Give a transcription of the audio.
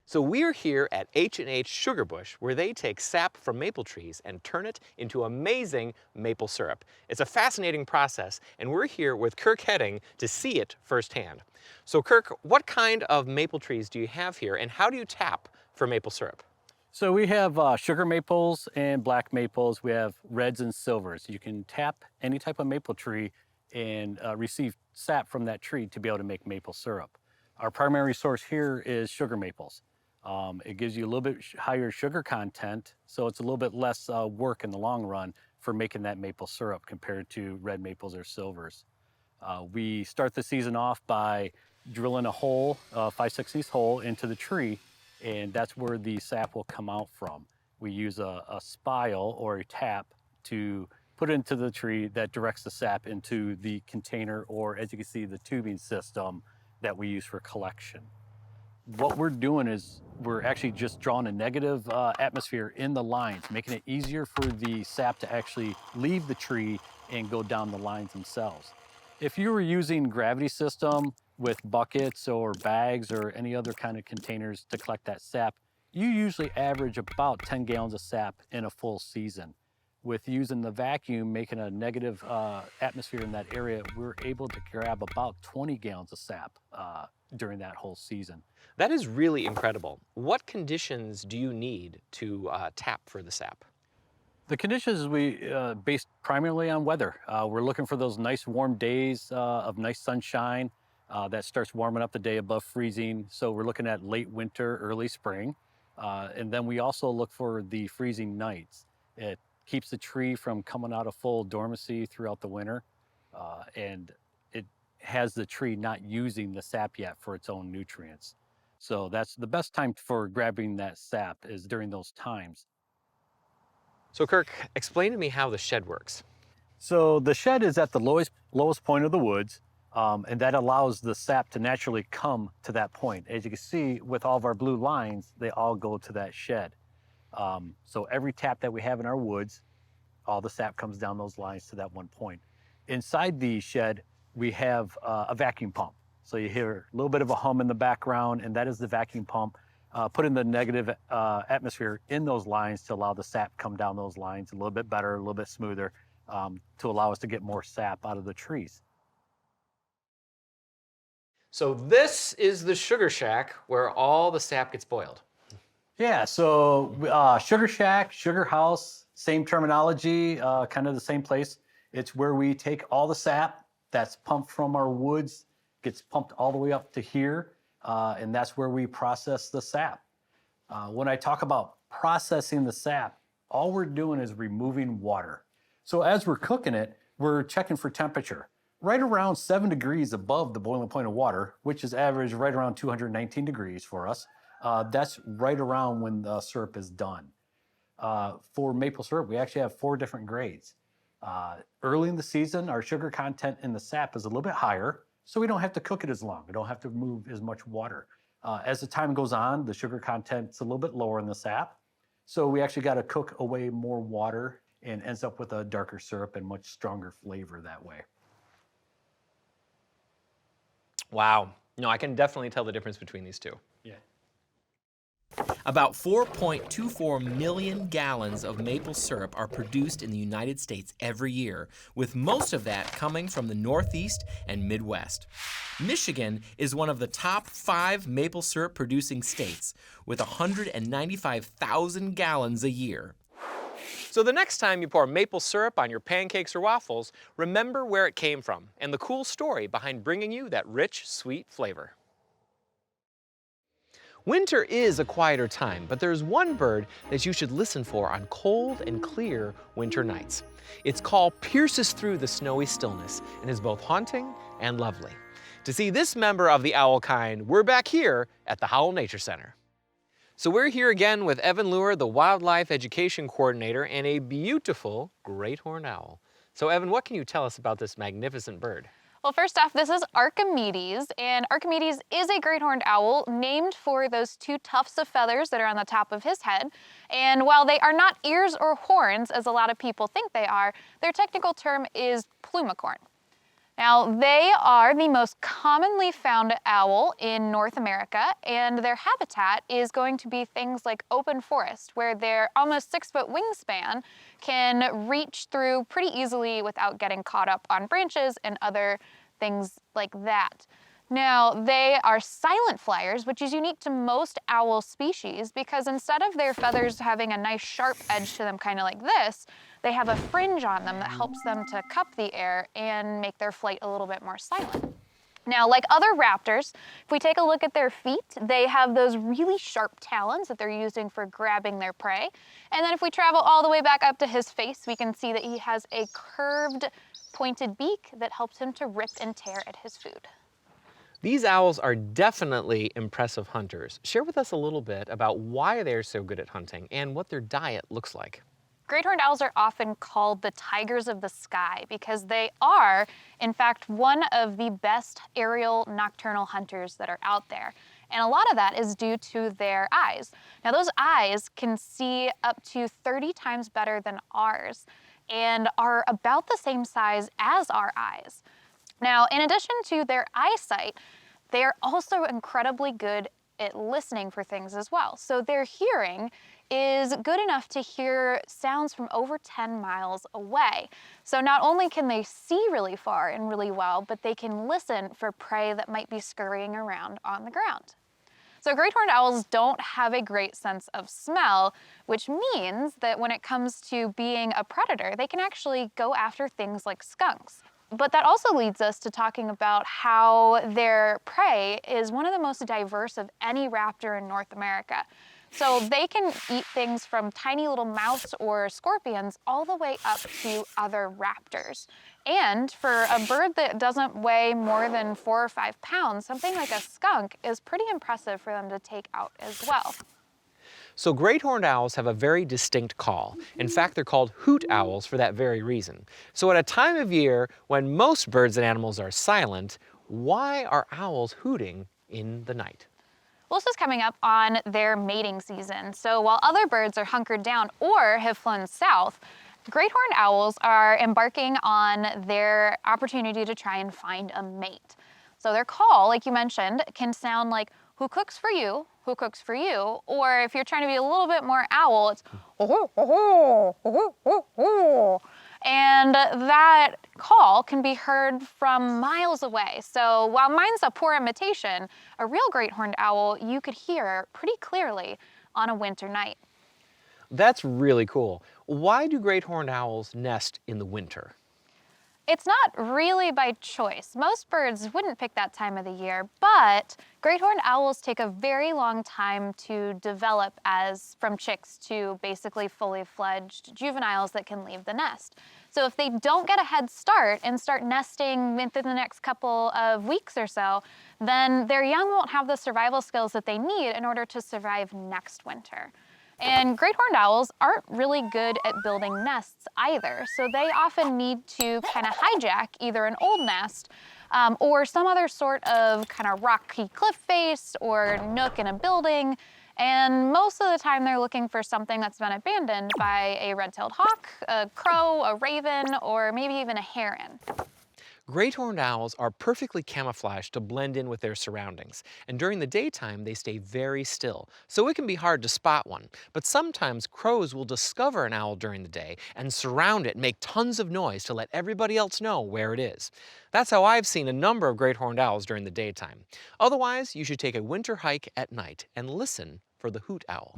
So we're here at H&H Sugar Bush, where they take sap from maple trees and turn it into amazing maple syrup. It's a fascinating process, and we're here with Kirk Heading to see it firsthand. So Kirk, what kind of maple trees do you have here, and how do you tap for maple syrup? So we have sugar maples and black maples. We have reds and silvers. You can tap any type of maple tree and receive sap from that tree to be able to make maple syrup. Our primary source here is sugar maples. It gives you a little bit higher sugar content, so it's a little bit less work in the long run for making that maple syrup compared to red maples or silvers. We start the season off by drilling a hole, 5/16 hole into the tree, and that's where the sap will come out from. We use a spile or a tap to put into the tree that directs the sap into the container, or as you can see, the tubing system that we use for collection. What we're doing is we're actually just drawing a negative atmosphere in the lines, making it easier for the sap to actually leave the tree and go down the lines themselves. If you were using gravity system with buckets or bags or any other kind of containers to collect that sap, you usually average about 10 gallons of sap in a full season. With using the vacuum, making a negative atmosphere in that area, we're able to grab about 20 gallons of sap during that whole season. That is really incredible. What conditions do you need to tap for the sap? The conditions based primarily on weather. We're looking for those nice warm days of nice sunshine that starts warming up the day above freezing. So we're looking at late winter, early spring. And then we also look for the freezing nights. It keeps the tree from coming out of full dormancy throughout the winter. And it has the tree not using the sap yet for its own nutrients. So that's the best time for grabbing that sap, is during those times. So Kirk, explain to me how the shed works. So the shed is at the lowest point of the woods, and that allows the sap to naturally come to that point. As you can see, with all of our blue lines, they all go to that shed. So every tap that we have in our woods, all the sap comes down those lines to that one point. Inside the shed, we have a vacuum pump. So you hear a little bit of a hum in the background, and that is the vacuum pump putting the negative atmosphere in those lines to allow the sap come down those lines a little bit better, a little bit smoother, to allow us to get more sap out of the trees. So this is the sugar shack where all the sap gets boiled. Yeah, so sugar shack, sugar house, same terminology, kind of the same place. It's where we take all the sap that's pumped from our woods, gets pumped all the way up to here, and that's where we process the sap. When I talk about processing the sap, all we're doing is removing water. So as we're cooking it, we're checking for temperature. Right around 7 degrees above the boiling point of water, which is average right around 219 degrees for us. That's right around when the syrup is done. For maple syrup, we actually have 4 different grades. Early in the season, our sugar content in the sap is a little bit higher, so we don't have to cook it as long. We don't have to remove as much water. As the time goes on, the sugar content's a little bit lower in the sap, so we actually got to cook away more water, and ends up with a darker syrup and much stronger flavor that way. Wow. No, I can definitely tell the difference between these two. Yeah. About 4.24 million gallons of maple syrup are produced in the United States every year, with most of that coming from the Northeast and Midwest. Michigan is one of the top 5 maple syrup producing states, with 195,000 gallons a year. So the next time you pour maple syrup on your pancakes or waffles, remember where it came from and the cool story behind bringing you that rich, sweet flavor. Winter is a quieter time, but there's one bird that you should listen for on cold and clear winter nights. Its call pierces through the snowy stillness and is both haunting and lovely. To see this member of the owl kind, we're back here at the Howell Nature Center. So we're here again with Evan Luer, the Wildlife Education Coordinator, and a beautiful great horned owl. So Evan, what can you tell us about this magnificent bird? Well, first off, this is Archimedes, and Archimedes is a great horned owl named for those 2 tufts of feathers that are on the top of his head. And while they are not ears or horns, as a lot of people think they are, their technical term is plumicorn. Now, they are the most commonly found owl in North America, and their habitat is going to be things like open forest, where their almost 6-foot wingspan can reach through pretty easily without getting caught up on branches and other things like that. Now, they are silent flyers, which is unique to most owl species because instead of their feathers having a nice sharp edge to them, kind of like this, they have a fringe on them that helps them to cup the air and make their flight a little bit more silent. Now, like other raptors, if we take a look at their feet, they have those really sharp talons that they're using for grabbing their prey. And then if we travel all the way back up to his face, we can see that he has a curved, pointed beak that helps him to rip and tear at his food. These owls are definitely impressive hunters. Share with us a little bit about why they're so good at hunting and what their diet looks like. Great horned owls are often called the tigers of the sky because they are, in fact, one of the best aerial nocturnal hunters that are out there. And a lot of that is due to their eyes. Now, those eyes can see up to 30 times better than ours and are about the same size as our eyes. Now, in addition to their eyesight, they are also incredibly good at listening for things as well. So their hearing is good enough to hear sounds from over 10 miles away. So not only can they see really far and really well, but they can listen for prey that might be scurrying around on the ground. So great horned owls don't have a great sense of smell, which means that when it comes to being a predator, they can actually go after things like skunks. But that also leads us to talking about how their prey is one of the most diverse of any raptor in North America. So they can eat things from tiny little mouse or scorpions all the way up to other raptors. And for a bird that doesn't weigh more than 4 or 5 pounds, something like a skunk is pretty impressive for them to take out as well. So great horned owls have a very distinct call. In fact, they're called hoot owls for that very reason. So at a time of year when most birds and animals are silent, why are owls hooting in the night? Well, this is coming up on their mating season. So while other birds are hunkered down or have flown south, great horned owls are embarking on their opportunity to try and find a mate. So their call, like you mentioned, can sound like, "Who cooks for you? Who cooks for you?" Or if you're trying to be a little bit more owl, it's "Oh, oh, oh, oh, oh." And that call can be heard from miles away. So while mine's a poor imitation, a real great horned owl you could hear pretty clearly on a winter night. That's really cool. Why do great horned owls nest in the winter? It's not really by choice. Most birds wouldn't pick that time of the year, but great horned owls take a very long time to develop as from chicks to basically fully fledged juveniles that can leave the nest. So if they don't get a head start and start nesting within the next couple of weeks or so, then their young won't have the survival skills that they need in order to survive next winter. And great horned owls aren't really good at building nests either, so they often need to kind of hijack either an old nest or some other sort of kind of rocky cliff face or nook in a building. And most of the time they're looking for something that's been abandoned by a red-tailed hawk, a crow, a raven, or maybe even a heron. Great horned owls are perfectly camouflaged to blend in with their surroundings, and during the daytime they stay very still, so it can be hard to spot one. But sometimes crows will discover an owl during the day and surround it and make tons of noise to let everybody else know where it is. That's how I've seen a number of great horned owls during the daytime. Otherwise, you should take a winter hike at night and listen for the hoot owl.